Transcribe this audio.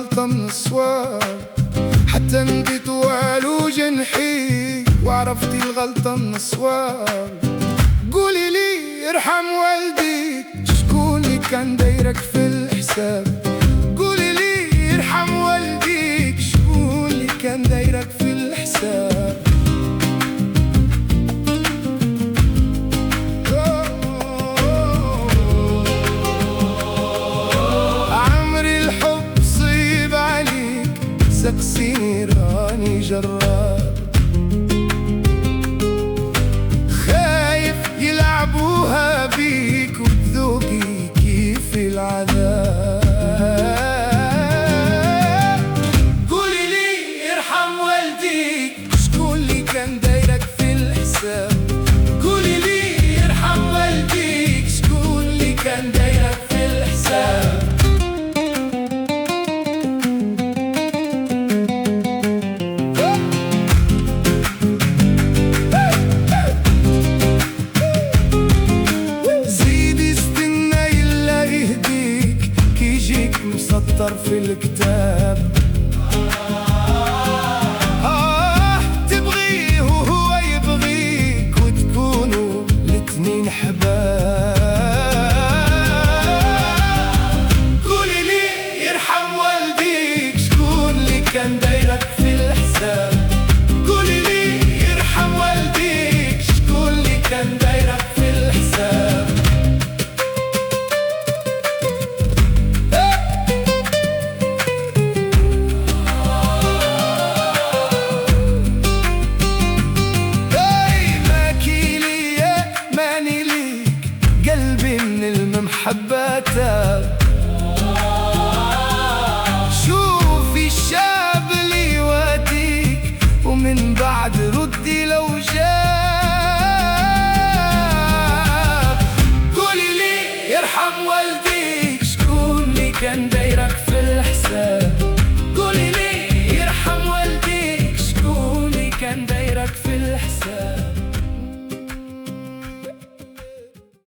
الغلطة من الصواب، حتى نديت والو جنحي وعرفتي الغلطة من الصواب. قولي لي ارحم والديك، شكون اللي كان دايرك في الحساب؟ قولي لي ارحم والديك، شكون اللي كان دايرك في الحساب؟ عمري الحب صيب عليك، سقسيني راني جراب، خايف يلعبوها بيك وتذوقي كيف العذاب. قولي لي ارحم والديك، شكون اللي كان دايرك في الحساب؟ قولي لي ارحم والديك، شكون اللي كان دايرك في الحساب؟ مسطر في الكتاب، تبغيه وهو يبغيك وتكونوا الاتنين حباب. قولي لي يرحم والديك، شكون اللي كان دايرك في الحساب؟ قولي لي يرحم والديك، شكون اللي كان دايرك في الحساب؟ قلبي من المحباتك، شوفي الشاب اللي يواتيك ومن بعد ردي لو جاب. قولي لي يرحم والديك، شكون اللي كان دايرك في الحساب؟ قولي لي يرحم والديك، شكون اللي كان دايرك في الحساب؟